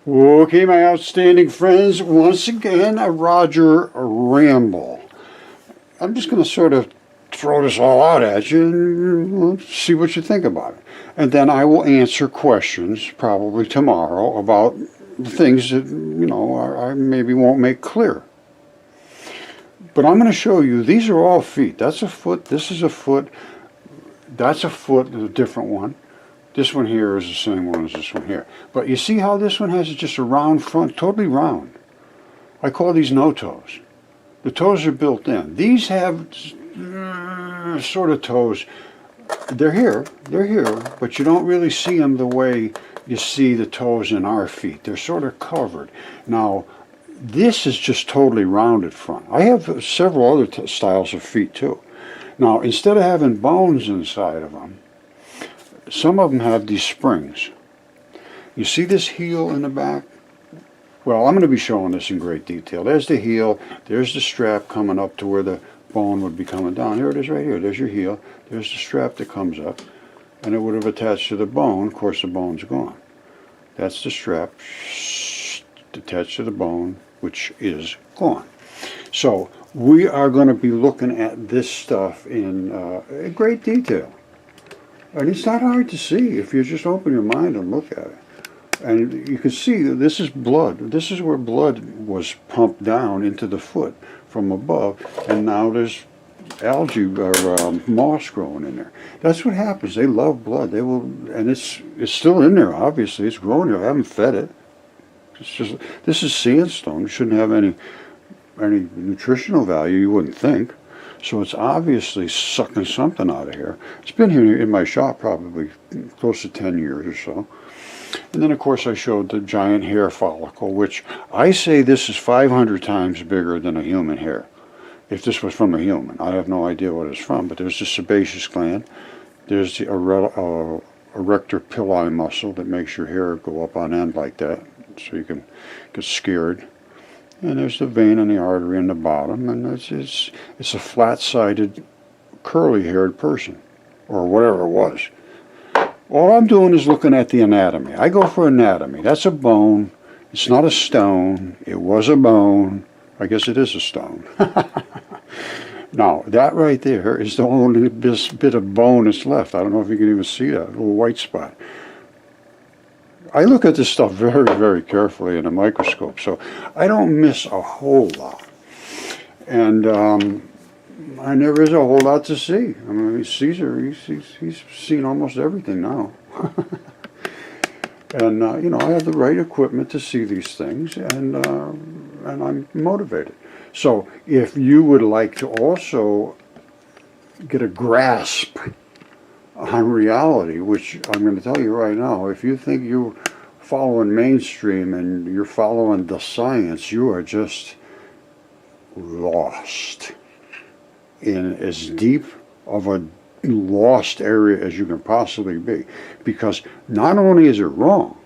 Okay, my outstanding friends, once again, a Roger ramble. I'm just going to sort of throw this all out at you and see what you think about it. And then I will answer questions, probably tomorrow, about the things that, I maybe won't make clear. But I'm going to show you, these are all feet. That's a foot, this is a foot, that's a foot, a different one. This one here is the same one as this one here. But you see how this one has just a round front, totally round. I call these no toes. The toes are built in. These have sort of toes. They're here, but you don't really see them the way you see the toes in our feet. They're sort of covered. Now, this is just totally rounded front. I have several other styles of feet too. Now, instead of having bones inside of them, some of them have these springs. You see this heel in the back? Well, I'm going to be showing this in great detail. There's the heel, there's the strap coming up to where the bone would be coming down. Here it is right here. There's your heel, there's the strap that comes up, and it would have attached to the bone. Of course, the bone's gone. That's the strap attached to the bone, which is gone. So we are going to be looking at this stuff in great detail. And it's not hard to see if you just open your mind and look at it. And you can see that this is blood. This is where blood was pumped down into the foot from above, and now there's algae or moss growing in there. That's what happens. They love blood. They will, and it's still in there. Obviously, it's growing there. I haven't fed it. It's just, this is sandstone. It shouldn't have any nutritional value. You wouldn't think. So it's obviously sucking something out of here. It's been here in my shop probably close to 10 years or so. And then, of course, I showed the giant hair follicle, which I say this is 500 times bigger than a human hair. If this was from a human. I have no idea what it's from, but there's the sebaceous gland. There's the erector pili muscle that makes your hair go up on end like that, so you can get scared. And there's the vein and the artery in the bottom, and it's a flat-sided, curly-haired person, or whatever it was. All I'm doing is looking at the anatomy. I go for anatomy. That's a bone. It's not a stone. It was a bone. I guess it is a stone. Now, that right there is the only bit of bone that's left. I don't know if you can even see that little white spot. I look at this stuff very, very carefully in a microscope, so I don't miss a whole lot. And there is a whole lot to see. I mean, Caesar, he's seen almost everything now. And, I have the right equipment to see these things, and I'm motivated. So if you would like to also get a grasp on reality, which I'm going to tell you right now, if you think you're following mainstream and you're following the science, you are just lost in as deep of a lost area as you can possibly be. Because not only is it wrong,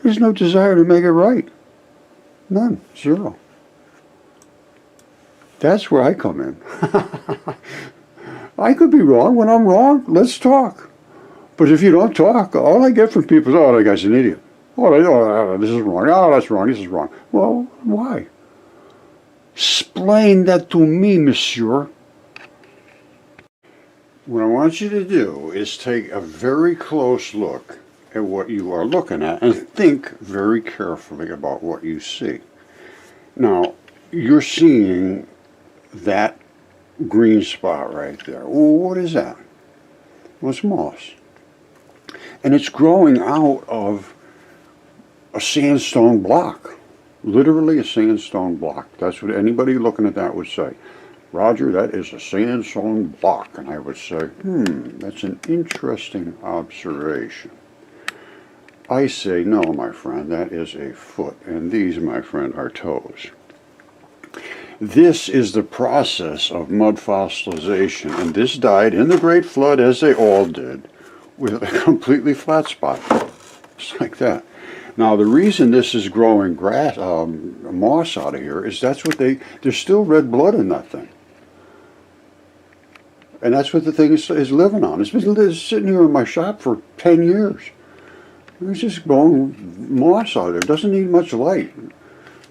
there's no desire to make it right. None. Zero. That's where I come in. I could be wrong. When I'm wrong, let's talk. But if you don't talk, all I get from people is, oh, that guy's an idiot. Oh, this is wrong. Oh, that's wrong. This is wrong. Well, why? Explain that to me, monsieur. What I want you to do is take a very close look at what you are looking at and think very carefully about what you see. Now, you're seeing that green spot right there. Well, what is that? Well, it's moss. And it's growing out of a sandstone block. Literally a sandstone block. That's what anybody looking at that would say. Roger, that is a sandstone block. And I would say, that's an interesting observation. I say, no, my friend, that is a foot. And these, my friend, are toes. This is the process of mud fossilization, and this died in the Great Flood, as they all did, with a completely flat spot, just like that. Now, the reason this is growing grass, moss out of here is that's what there's still red blood in that thing. And that's what the thing is living on. It's been sitting here in my shop for 10 years. It's just bone moss out there. It doesn't need much light.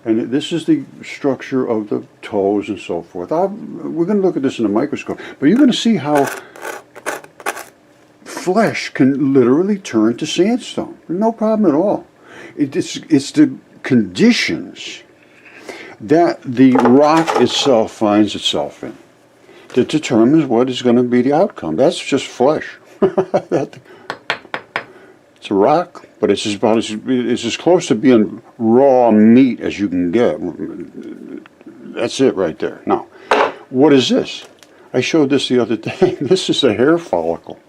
And this is the structure of the toes and so forth. We're going to look at this in a microscope, but you're going to see how flesh can literally turn to sandstone. No problem at all. It's the conditions that the rock itself finds itself in that determines what is going to be the outcome. That's just flesh. It's a rock, but it's as close to being raw meat as you can get. That's it right there. Now, what is this? I showed this the other day. This is a hair follicle.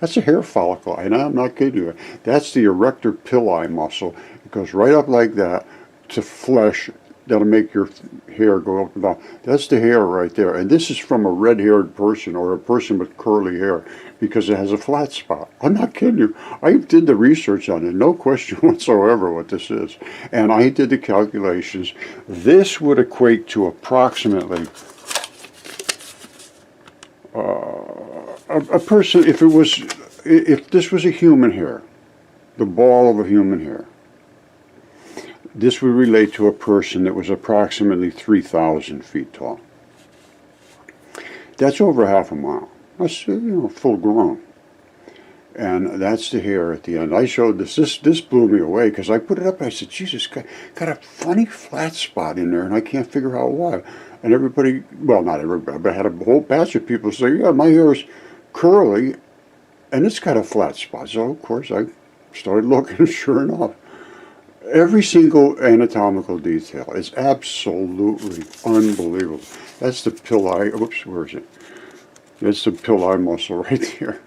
That's a hair follicle, and I'm not kidding you. That's the erector pili muscle. It goes right up like that to flesh. That'll make your hair go up and down. That's the hair right there. And this is from a red-haired person or a person with curly hair because it has a flat spot. I'm not kidding you. I did the research on it. No question whatsoever what this is. And I did the calculations. This would equate to approximately a person, if this was a human hair, the ball of a human hair, this would relate to a person that was approximately 3,000 feet tall. That's over half a mile. That's, full grown. And that's the hair at the end. I showed this. This blew me away because I put it up and I said, Jesus, got a funny flat spot in there and I can't figure out why. And everybody, well, not everybody, but I had a whole batch of people say, yeah, my hair is curly and it's got a flat spot. So, of course, I started looking, sure enough. Every single anatomical detail is absolutely unbelievable. That's the pili, whoops, where is it? That's the pili muscle right there.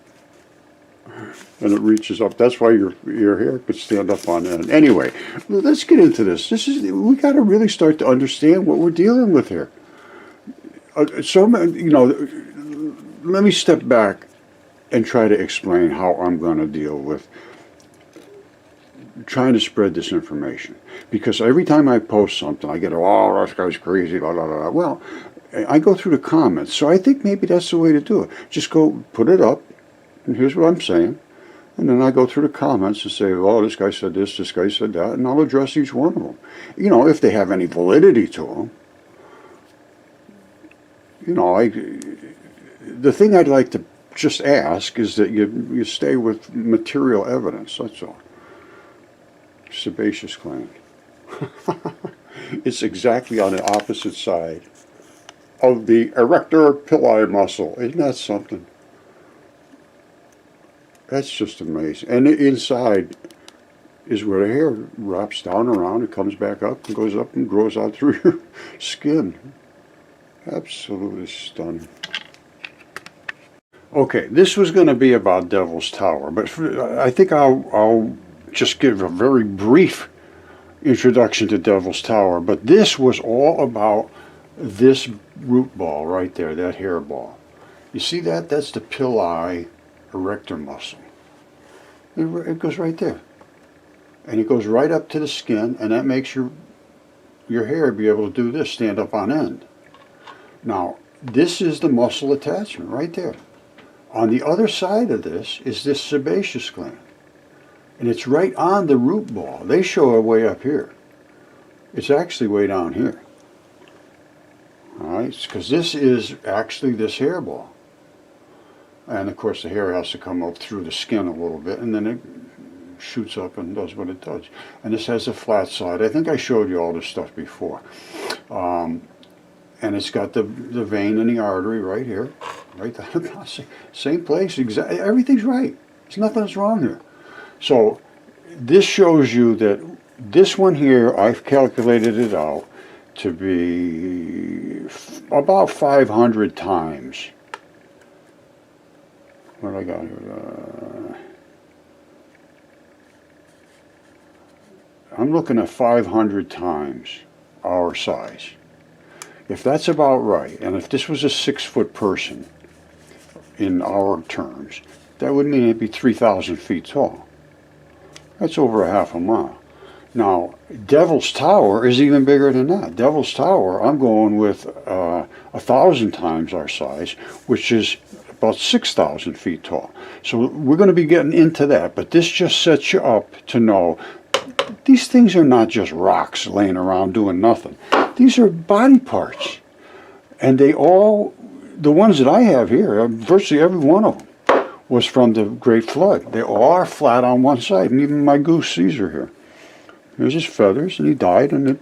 And it reaches up. That's why your hair could stand up on end. Anyway, let's get into this. We got to really start to understand what we're dealing with here. Let me step back and try to explain how I'm going to deal with trying to spread this information. Because every time I post something, I get, oh, this guy's crazy, blah, blah, blah. Well, I go through the comments, so I think maybe that's the way to do it. Just go put it up, and here's what I'm saying. And then I go through the comments and say, oh, this guy said this guy said that, and I'll address each one of them. If they have any validity to them. The thing I'd like to just ask is that you stay with material evidence, that's all. Sebaceous gland. It's exactly on the opposite side of the erector pili muscle. Isn't that something? That's just amazing. And the inside is where the hair wraps down around, it comes back up and goes up and grows out through your skin. Absolutely stunning. Okay, this was going to be about Devil's Tower, but I think I'll just give a very brief introduction to Devil's Tower. But this was all about this root ball right there, that hair ball. You see that? That's the pili erector muscle. It goes right there. And it goes right up to the skin, and that makes your hair be able to do this, stand up on end. Now, this is the muscle attachment right there. On the other side of this is this sebaceous gland. And it's right on the root ball. They show it way up here. It's actually way down here. Alright, because this is actually this hair ball. And of course the hair has to come up through the skin a little bit, and then it shoots up and does what it does. And this has a flat side. I think I showed you all this stuff before. And it's got the vein and the artery right here. Right there. Same place. Everything's right. There's nothing that's wrong here. So this shows you that this one here, I've calculated it out to be about 500 times. What do I got here? I'm looking at 500 times our size. If that's about right, and if this was a 6-foot person in our terms, that would mean it'd be 3,000 feet tall. That's over a half a mile. Now, Devil's Tower is even bigger than that. Devil's Tower, I'm going with 1,000 times our size, which is about 6,000 feet tall. So we're going to be getting into that, but this just sets you up to know these things are not just rocks laying around doing nothing. These are body parts. And they all, the ones that I have here, virtually every one of them, was from the Great Flood. They all are flat on one side, and even my goose Caesar here. Here's his feathers, and he died, and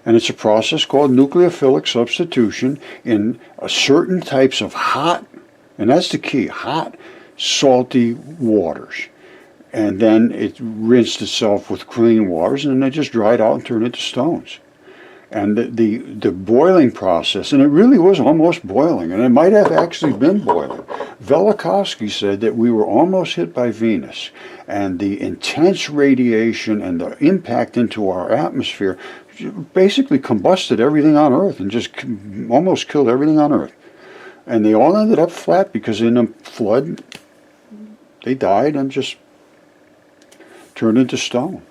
it's a process called nucleophilic substitution in certain types of hot, and that's the key, hot, salty waters. And then it rinsed itself with clean waters, and then it just dried out and turned into stones. And the boiling process, and it really was almost boiling, and it might have actually been boiling. Velikovsky said that we were almost hit by Venus, and the intense radiation and the impact into our atmosphere basically combusted everything on Earth and just almost killed everything on Earth. And they all ended up flat because in a flood, they died and just turned into stone.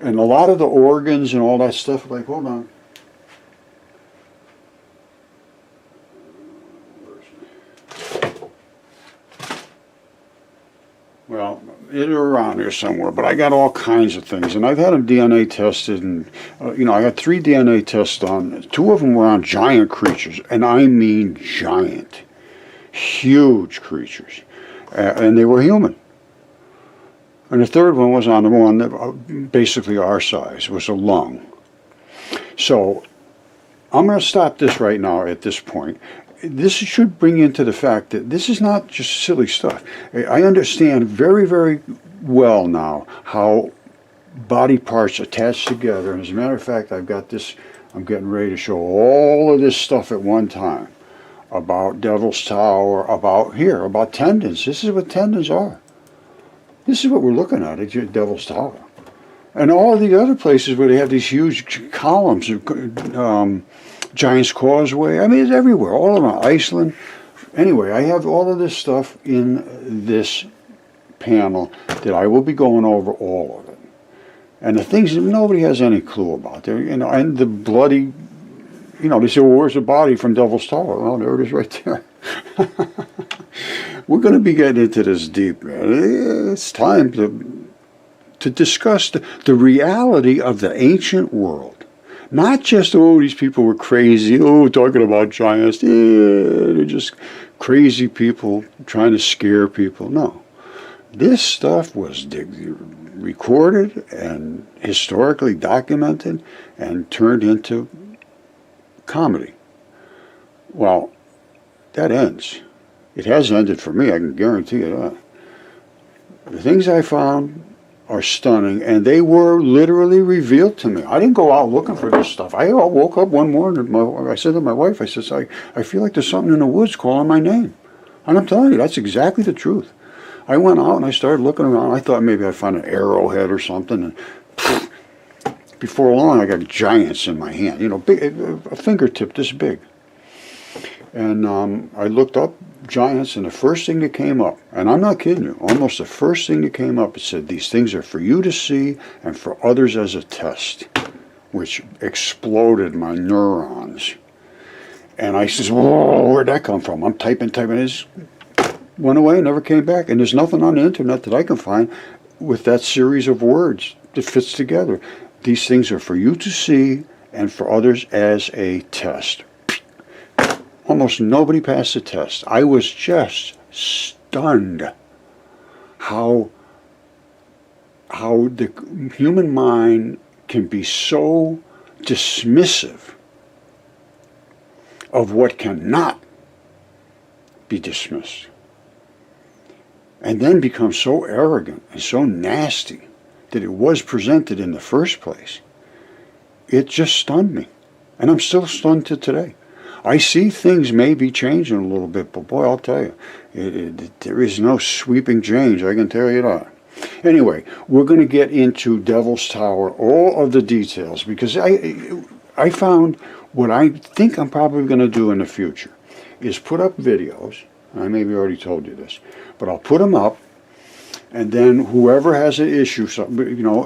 And a lot of the organs and all that stuff, like, hold on. Well, they're around here somewhere, but I got all kinds of things. And I've had them DNA tested, and, I got 3 DNA tests on. 2 of them were on giant creatures, and I mean giant, huge creatures. And they were human. And the 3rd one was on the one that basically our size, was a lung. So I'm going to stop this right now at this point. This should bring you into the fact that this is not just silly stuff. I understand very, very well now how body parts attach together. And as a matter of fact, I've got this, I'm getting ready to show all of this stuff at one time. About Devil's Tower, about tendons. This is what tendons are. This is what we're looking at Devil's Tower. And all the other places where they have these huge columns, Giant's Causeway, I mean, it's everywhere, all around Iceland. Anyway, I have all of this stuff in this panel that I will be going over all of it. And the things that nobody has any clue about. And the bloody, they say, well, where's the body from Devil's Tower? Well, there it is right there. We're going to be getting into this deep, man. It's time to discuss the reality of the ancient world. Not just, these people were crazy, talking about giants, they're just crazy people trying to scare people. No. This stuff was recorded and historically documented and turned into comedy. Well, that ends. It has ended for me, I can guarantee you that. The things I found are stunning, and they were literally revealed to me. I didn't go out looking for this stuff. I woke up one morning, I said to my wife, I said, I feel like there's something in the woods calling my name. And I'm telling you, that's exactly the truth. I went out and I started looking around. I thought maybe I'd find an arrowhead or something, and before long I got giants in my hand, big, a fingertip this big. And I looked up giants, and the first thing that came up, and I'm not kidding you, almost the first thing that came up, it said, these things are for you to see and for others as a test, which exploded my neurons. And I says, whoa, where'd that come from? I'm typing, it went away, never came back. And there's nothing on the internet that I can find with that series of words that fits together. These things are for you to see and for others as a test. Almost nobody passed the test. I was just stunned how the human mind can be so dismissive of what cannot be dismissed, and then become so arrogant and so nasty that it was presented in the first place. It just stunned me, and I'm still stunned to today. I see things may be changing a little bit, but boy, I'll tell you, there is no sweeping change, I can tell you that. Anyway, we're going to get into Devil's Tower, all of the details, because I found what I think I'm probably going to do in the future is put up videos. I maybe already told you this, but I'll put them up, and then whoever has an issue,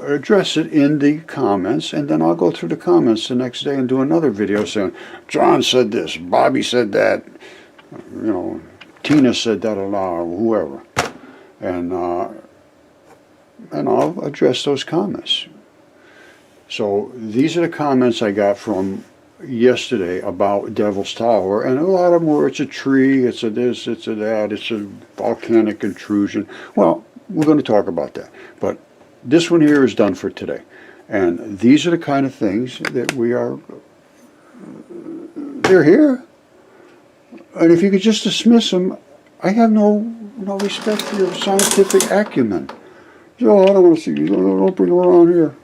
address it in the comments, and then I'll go through the comments the next day and do another video saying, John said this, Bobby said that, Tina said da-da-da, or whoever. And I'll address those comments. So these are the comments I got from yesterday about Devil's Tower, and a lot of them were, it's a tree, it's a this, it's a that, it's a volcanic intrusion. Well, we're going to talk about that. But this one here is done for today. And these are the kind of things that they're here. And if you could just dismiss them, I have no respect for your scientific acumen. Oh, I don't want to see you, don't bring them around here.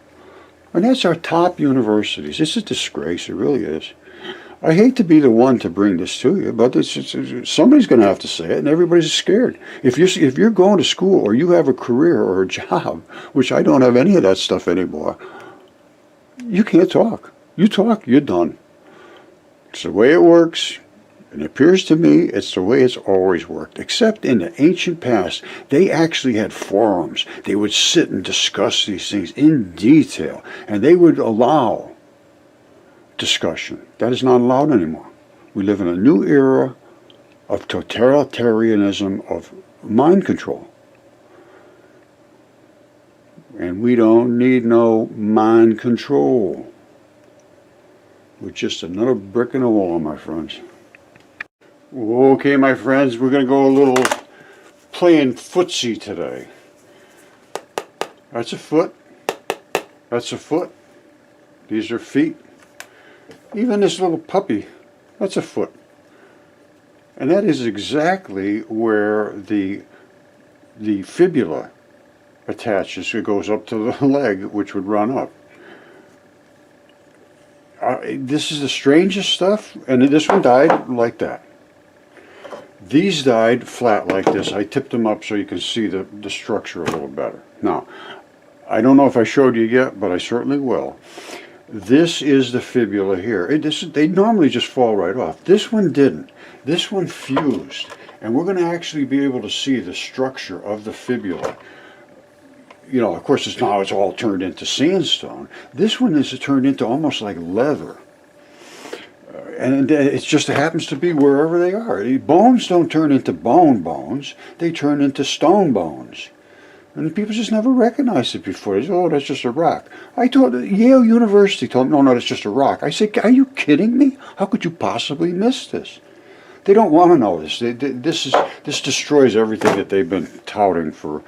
And that's our top universities. It's a disgrace, it really is. I hate to be the one to bring this to you, but somebody's going to have to say it, and everybody's scared. If you're going to school, or you have a career or a job, which I don't have any of that stuff anymore, you can't talk. You talk, you're done. It's the way it works. And it appears to me it's the way it's always worked. Except in the ancient past, they actually had forums. They would sit and discuss these things in detail. And they would allow discussion. That is not allowed anymore. We live in a new era of totalitarianism, of mind control. And we don't need no mind control. We're just another brick in the wall, my friends. Okay, my friends, we're going to go a little playing footsie today. That's a foot. That's a foot. These are feet. Even this little puppy, that's a foot. And that is exactly where the fibula attaches. It goes up to the leg, which would run up. This is the strangest stuff, and this one died like that. These died flat like this. I tipped them up so you can see the structure a little better. Now, I don't know if I showed you yet, but I certainly will. This is the fibula here. They normally just fall right off. This one didn't. This one fused. And we're going to actually be able to see the structure of the fibula. You know, of course, it's all turned into sandstone. This one is turned into almost like leather. And it just happens to be wherever they are. Bones don't turn into bones. They turn into stone bones. And people just never recognized it before. They say, oh, that's just a rock. Yale University told me, no, that's just a rock. I said, are you kidding me? How could you possibly miss this? They don't want to know this. This destroys everything that they've been touting for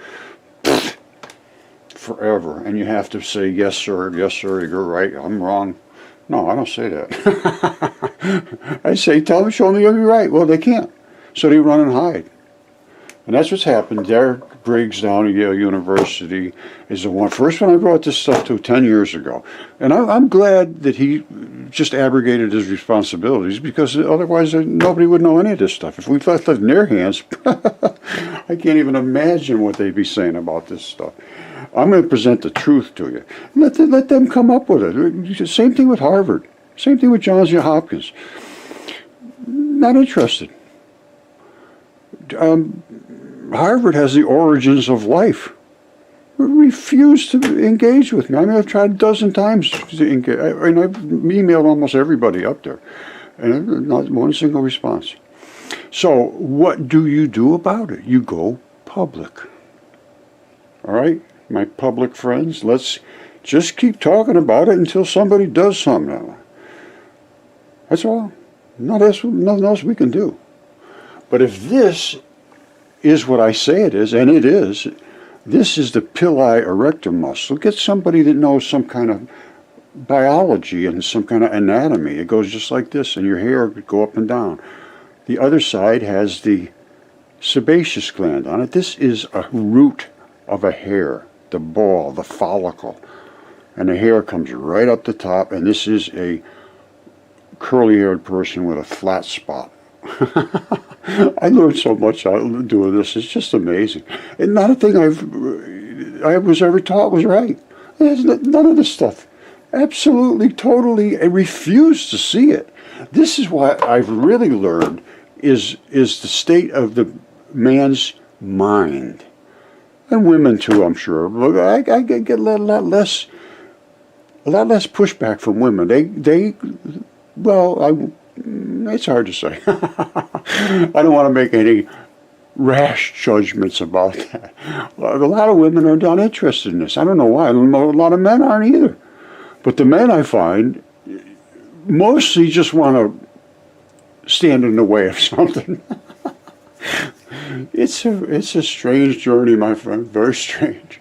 forever. And you have to say, yes, sir, you're right, I'm wrong. No, I don't say that. I say, show me you're right. Well, they can't. So they run and hide. And that's what's happened. Derek Briggs down at Yale University is the first one I brought this stuff to 10 years ago. And I'm glad that he just abrogated his responsibilities, because otherwise nobody would know any of this stuff. If we left it in their hands, I can't even imagine what they'd be saying about this stuff. I'm going to present the truth to you. Let them come up with it. Same thing with Harvard. Same thing with Johns Hopkins. Not interested. Harvard has the origins of life. Refused to engage with me. I mean, I've tried a dozen times to engage, and I've emailed almost everybody up there, and not one single response. So what do you do about it? You go public. All right, my public friends, let's just keep talking about it until somebody does something. That's all. Nothing else we can do. But if this is what I say it is, and it is, this is the pili erector muscle. Get somebody that knows some kind of biology and some kind of anatomy. It goes just like this, and your hair would go up and down. The other side has the sebaceous gland on it. This is a root of a hair, the ball, the follicle. And the hair comes right up the top, and this is a curly-haired person with a flat spot. I learned so much out of doing this. It's just amazing. And not a thing I was ever taught was right. None of this stuff. Absolutely, totally, I refuse to see it. This is what I've really learned is the state of the man's mind. And women too, I'm sure. Look, I get a lot less pushback from women. It's hard to say. I don't want to make any rash judgments about that. A lot of women are not interested in this. I don't know why. I don't know, a lot of men aren't either. But the men, I find, mostly just want to stand in the way of something. It's a strange journey, my friend. Very strange.